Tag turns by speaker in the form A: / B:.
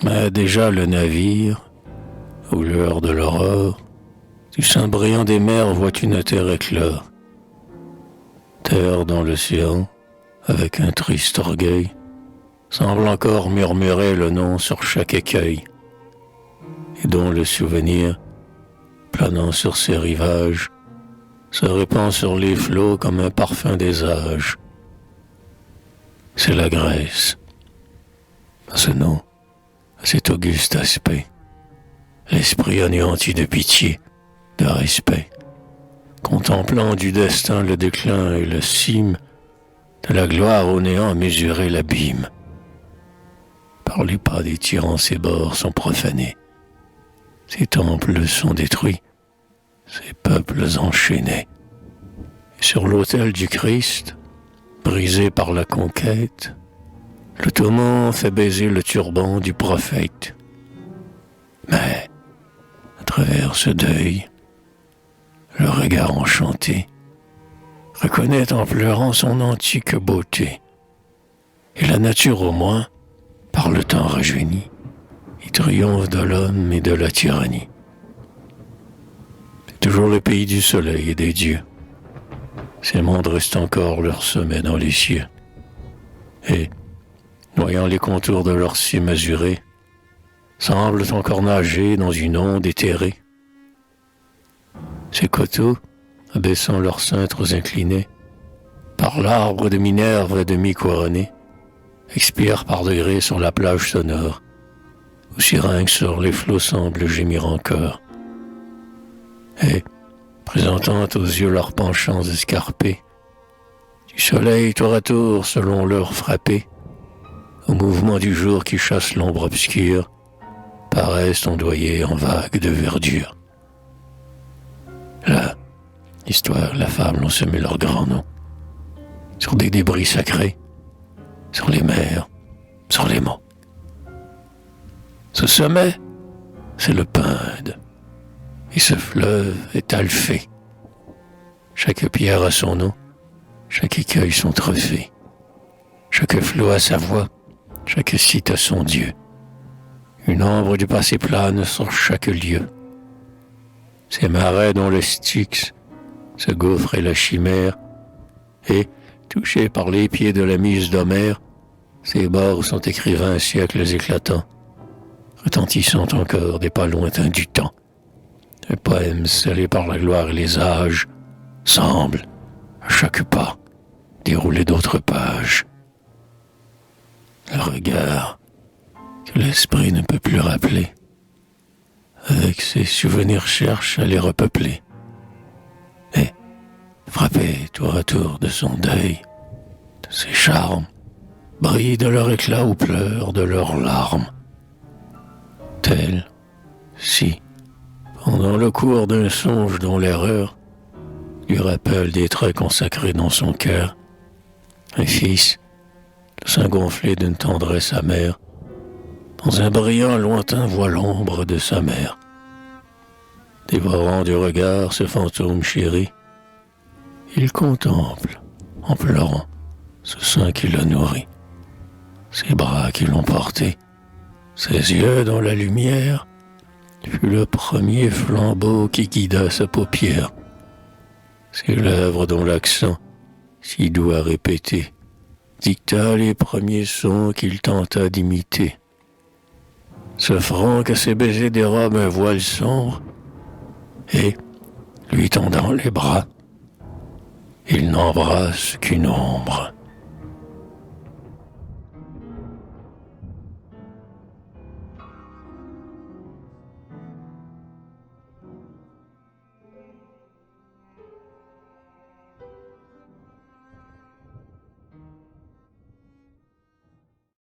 A: Mais déjà le navire, aux lueurs de l'aurore, du sein brillant des mers vois une terre éclore. Terre dans l'océan, avec un triste orgueil, semble encore murmurer le nom sur chaque écueil, et dont le souvenir, planant sur ses rivages, se répand sur les flots comme un parfum des âges. C'est la Grèce. À ce nom, à cet auguste aspect, l'esprit anéanti de pitié, de respect, contemplant du destin le déclin et le cime, de la gloire au néant mesurer l'abîme. Par les pas des tyrans ses bords sont profanés, ses temples sont détruits, ses peuples enchaînés. Et sur l'autel du Christ, brisé par la conquête, le tourment fait baiser le turban du prophète. Mais, à travers ce deuil, le regard enchanté reconnaît en pleurant son antique beauté. Et la nature au moins, par le temps rajeuni, y triomphe de l'homme et de la tyrannie. C'est toujours le pays du soleil et des dieux. Ces mondes restent encore leur sommet dans les cieux. Et, voyant les contours de leurs cieux mesurés, semblent encore nager dans une onde éthérée. Ces coteaux, abaissant leurs cintres inclinés, par l'arbre de Minerve demi-couronné, expirent par degrés sur la plage sonore, où Syrinx sur les flots semble gémir encore. Et, présentant aux yeux leurs penchants escarpés, du soleil tour à tour selon l'heure frappée, au mouvement du jour qui chasse l'ombre obscure, paraissent ondoyer en vagues de verdure. Là, l'histoire, la fable ont semé leur grand nom, sur des débris sacrés, sur les mers, sur les monts. Ce sommet, c'est le Pinde, et ce fleuve est Alphée. Chaque pierre a son nom, chaque écueil son trophée, chaque flot a sa voix, chaque site a son Dieu. Une ombre du passé plane sur chaque lieu. Ces marais dont le Styx, ce gouffre et la chimère, et, touchés par les pieds de la mise d'Homère, ces bords sont écrivains siècles éclatants, retentissant encore des pas lointains du temps. Un poème scellé par la gloire et les âges semble, à chaque pas, dérouler d'autres pages. Le regard que l'esprit ne peut plus rappeler, avec ses souvenirs cherche à les repeupler. Et, frappé tour à tour de son deuil, de ses charmes, brille de leur éclat ou pleure de leurs larmes. Tel, si, pendant le cours d'un songe dont l'erreur lui rappelle des traits consacrés dans son cœur, un fils, le sein gonflé d'une tendresse amère, dans un brillant lointain voit l'ombre de sa mère. Dévorant du regard ce fantôme chéri, il contemple, en pleurant, ce sein qui l'a nourri, ses bras qui l'ont porté, ses yeux dont la lumière fut le premier flambeau qui guida sa paupière, ses lèvres dont l'accent, si doux à répéter, dicta les premiers sons qu'il tenta d'imiter. Ce front que ses baisers dérobent un voile sombre, et, lui tendant les bras, il n'embrasse qu'une ombre.